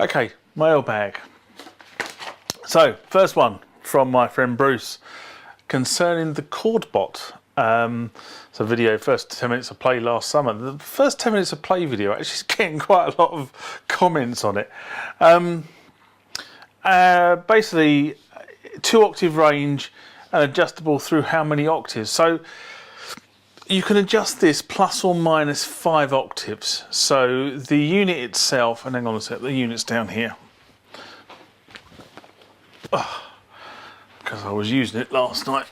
Okay, mailbag. So, first one from my friend Bruce concerning the KordBot. It's a video, first 10 minutes of play last summer. The first 10 minutes of play video actually is getting quite a lot of comments on it. Basically, 2-octave range and adjustable through how many octaves. So you can adjust this plus or minus 5 octaves. So the unit itself, and hang on a sec, the unit's down here. Because I was using it last night.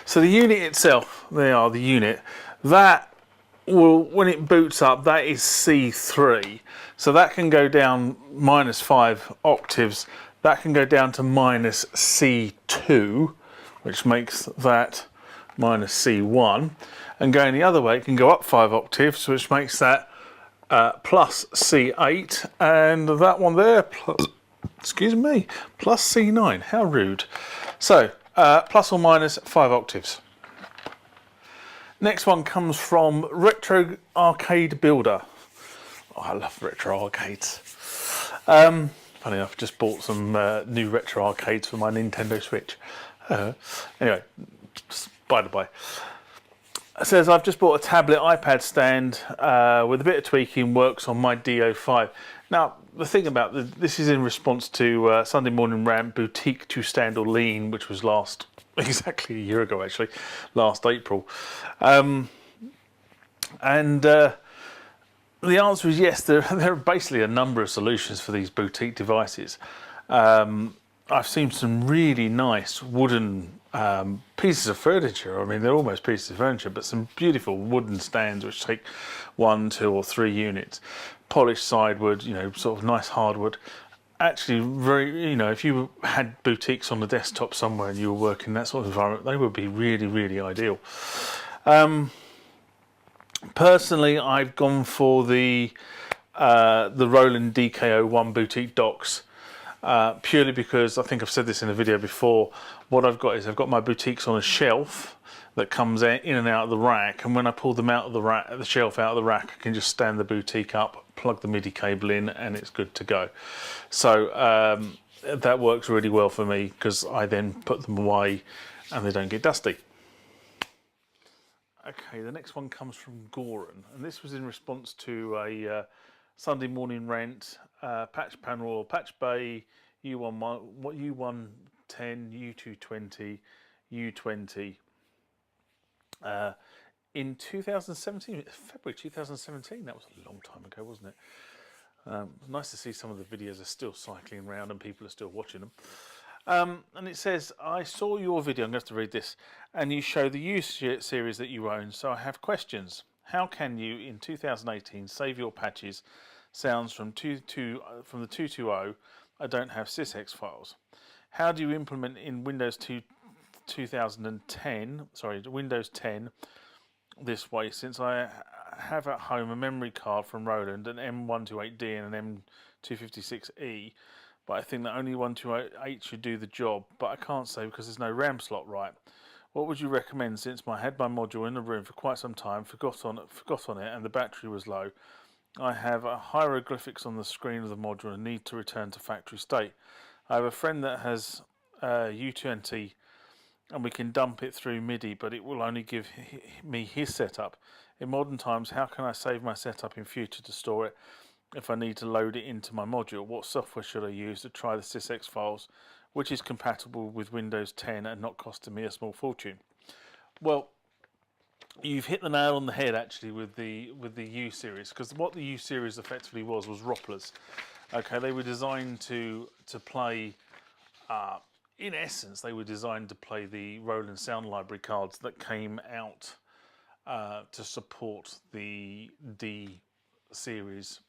So the unit itself, the unit, that will, when it boots up, that is C3. So that can go down minus 5 octaves. That can go down to minus C2, which makes that minus C1. And going the other way, it can go up 5 octaves, which makes that plus C8. And that one there, plus, excuse me, plus C9. How rude. So, plus or minus 5 octaves. Next one comes from Retro Arcade Builder. Oh, I love retro arcades. Funny enough, I just bought some new retro arcades for my Nintendo Switch. Anyway, by the by. It says, I've just bought a tablet iPad stand with a bit of tweaking, works on my DO5. Now, the thing about this is in response to Sunday Morning Rant Boutique to Stand or Lean, which was exactly a year ago actually, last April. The answer is yes, there are basically a number of solutions for these boutique devices. I've seen some really nice wooden pieces of furniture. I mean, they're almost pieces of furniture, but some beautiful wooden stands which take 1, 2 or 3 units. Polished sidewood, you know, sort of nice hardwood. Actually, very, you know, if you had boutiques on the desktop somewhere and you were working in that sort of environment, they would be really, really ideal. Personally, I've gone for the Roland DK01 boutique docks. Purely because I think I've said this in a video before. What I've got is I've got my boutiques on a shelf that comes in and out of the rack, and when I pull them out of the shelf out of the rack, I can just stand the boutique up, plug the MIDI cable in, and it's good to go. So that works really well for me because I then put them away and they don't get dusty. Okay, the next one comes from Goran, and this was in response to a Sunday Morning Rant patch panel or patch bay U110, U220, U20 in 2017, February 2017. That was a long time ago, wasn't it? Nice to see some of the videos are still cycling around and people are still watching them. And it says, I saw your video, I'm going to have to read this, and you show the U series that you own, so I have questions. How can you, in 2018, save your patches sounds from the 220? I don't have sysx files. How do you implement in Windows 10 this way, since I have at home a memory card from Roland, an M128D and an M256E, but I think that only 128 should do the job, but I can't say because there's no RAM slot right. What would you recommend, since I had my module in the room for quite some time, forgot on it, and the battery was low? I have a hieroglyphics on the screen of the module and need to return to factory state. I have a friend that has U-220 and we can dump it through MIDI, but it will only give me his setup. In modern times, how can I save my setup in future to store it if I need to load it into my module? What software should I use to try the sysx files, which is compatible with Windows 10 and not costing me a small fortune? Well, you've hit the nail on the head actually with the U series, because what the U series effectively was Ropplers. Okay, they were designed to play. In essence, they were designed to play the Roland Sound Library cards that came out to support the D series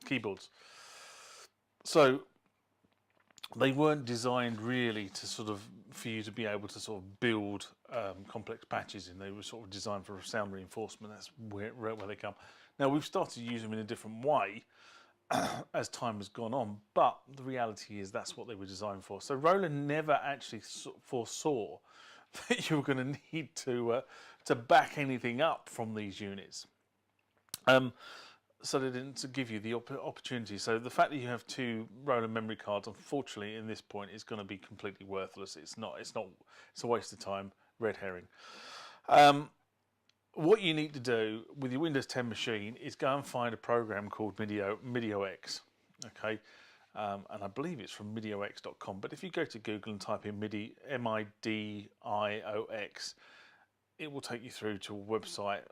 keyboards. So they weren't designed really to for you to be able to sort of build complex patches in. They were sort of designed for sound reinforcement. That's where they come. Now we've started to use them in a different way as time has gone on, but the reality is that's what they were designed for. So Roland never actually foresaw that you were going to need to back anything up from these units. so they didn't give you the opportunity. So the fact that you have 2 Roland memory cards, unfortunately, in this point, is going to be completely worthless. It's not. It's a waste of time. Red herring. What you need to do with your Windows 10 machine is go and find a program called MIDIOX. Okay, and I believe it's from MIDIOX.com. But if you go to Google and type in MIDI, MIDIOX, it will take you through to a website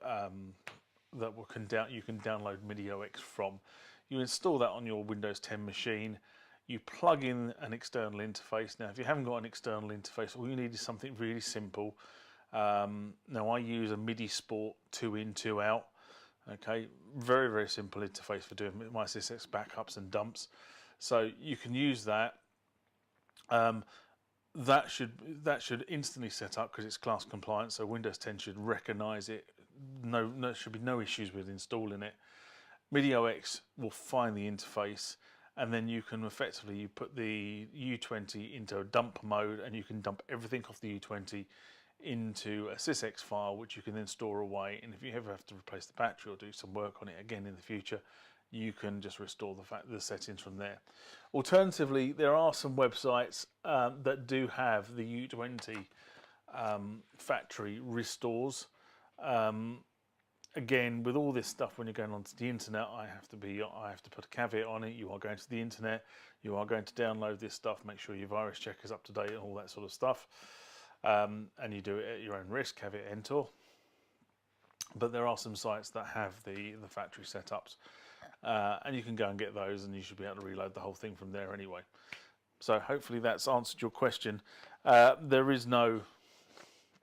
that you can download MIDIOX from. You install that on your Windows 10 machine. You plug in an external interface. Now, if you haven't got an external interface, all you need is something really simple. Now, I use a MIDI Sport 2 in, 2 out. Okay, very, very simple interface for doing my SysX backups and dumps. So you can use that. That should instantly set up because it's class compliant. So Windows 10 should recognise it. No, should be no issues with installing it. MIDIOX will find the interface, and then you can effectively put the U20 into a dump mode, and you can dump everything off the U20 into a SysX file, which you can then store away. And if you ever have to replace the battery or do some work on it again in the future, you can just restore the settings from there. Alternatively, there are some websites that do have the U20 factory restores. Again, with all this stuff, when you're going onto the internet, I have to put a caveat on it. You are going to the internet, you are going to download this stuff, make sure your virus check is up to date and all that sort of stuff. And you do it at your own risk, caveat emptor. But there are some sites that have the factory setups, and you can go and get those, and you should be able to reload the whole thing from there anyway. So hopefully that's answered your question. There is no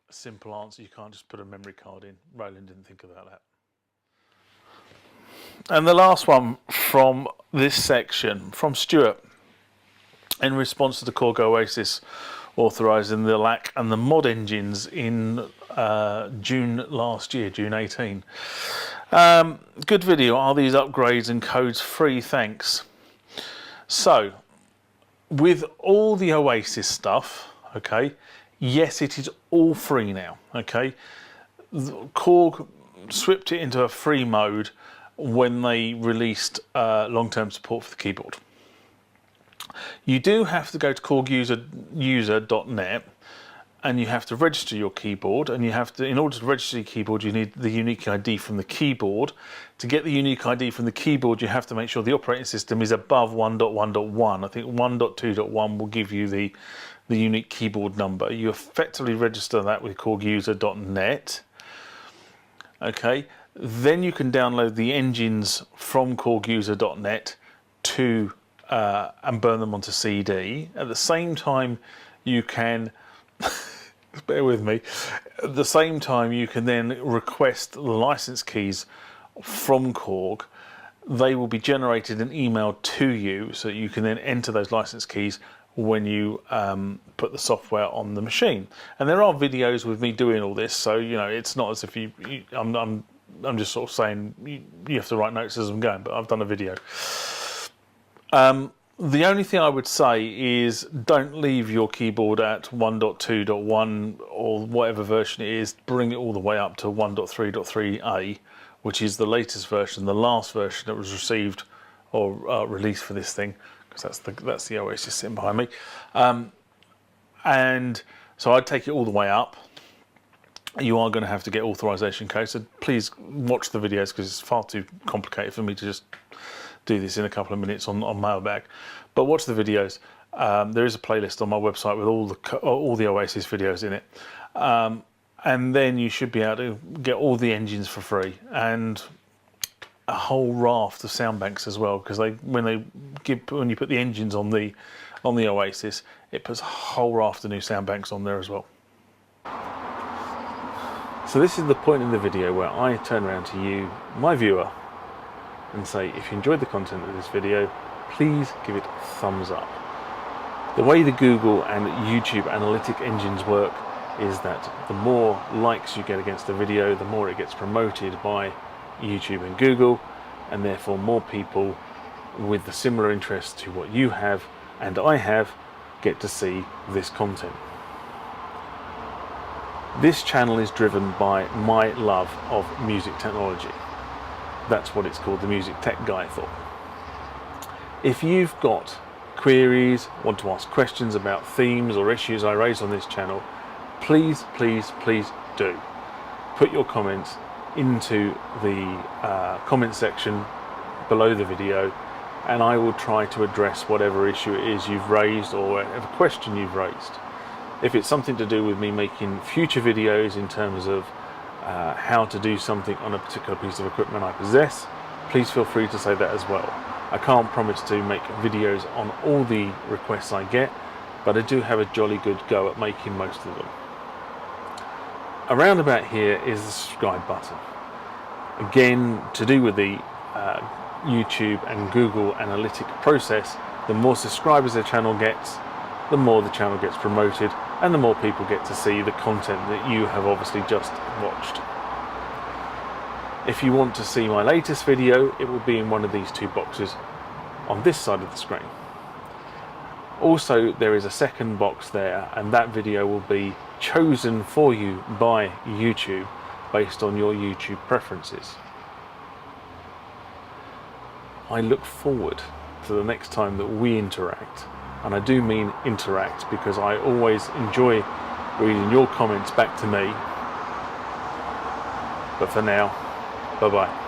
simple answer. You can't just put a memory card in. Roland didn't think about that. And the last one from this section, from Stuart, in response to the Korg OASYS authorising the LAC and the mod engines in June last year, June 18. Good video. Are these upgrades and codes free? Thanks. So, with all the OASYS stuff, okay, yes, it is all free now, okay. Korg swept it into a free mode when they released long-term support for the keyboard. You do have to go to korguser.net, and you have to register your keyboard, and you have to, in order to register your keyboard, you need the unique ID from the keyboard. To get the unique ID from the keyboard, you have to make sure the operating system is above 1.1.1. I think 1.2.1 will give you the unique keyboard number. You effectively register that with korguser.net. Okay, then you can download the engines from korguser.net to and burn them onto CD. At the same time, you can bear with me. At the same time, you can then request the license keys from Korg. They will be generated and emailed to you, so you can then enter those license keys when you put the software on the machine. And there are videos with me doing all this, so you know it's not as if I'm just sort of saying you have to write notes as I'm going, but I've done a video. The only thing I would say is don't leave your keyboard at 1.2.1 or whatever version it is. Bring it all the way up to 1.3.3a, which is the latest version, the last version that was received or released for this thing, because that's the OASYS sitting behind me. And so I'd take it all the way up. You are going to have to get authorization codes, so please watch the videos because it's far too complicated for me to just do this in a couple of minutes on Mailbag. But watch the videos. There is a playlist on my website with all the OASYS videos in it, and then you should be able to get all the engines for free and a whole raft of sound banks as well, because when you put the engines on the OASYS, it puts a whole raft of new sound banks on there as well. So this is the point in the video where I turn around to you, my viewer, and say, if you enjoyed the content of this video, please give it a thumbs up. The way the Google and YouTube analytic engines work is that the more likes you get against a video, the more it gets promoted by YouTube and Google, and therefore more people with the similar interests to what you have and I have get to see this content. This channel is driven by my love of music technology. That's what it's called the Music Tech Guide for. If you've got queries, want to ask questions about themes or issues I raise on this channel, please do put your comments into the comment section below the video, and I will try to address whatever issue it is you've raised or whatever question you've raised. If it's something to do with me making future videos in terms of how to do something on a particular piece of equipment I possess, please feel free to say that as well. I can't promise to make videos on all the requests I get, but I do have a jolly good go at making most of them. Around about here is the subscribe button. Again, to do with the YouTube and Google analytic process, the more subscribers the channel gets, the more the channel gets promoted, and the more people get to see the content that you have obviously just watched. If you want to see my latest video, it will be in one of these two boxes on this side of the screen. Also, there is a second box there, and that video will be chosen for you by YouTube based on your YouTube preferences. I look forward to the next time that we interact, and I do mean interact because I always enjoy reading your comments back to me. But for now, bye bye.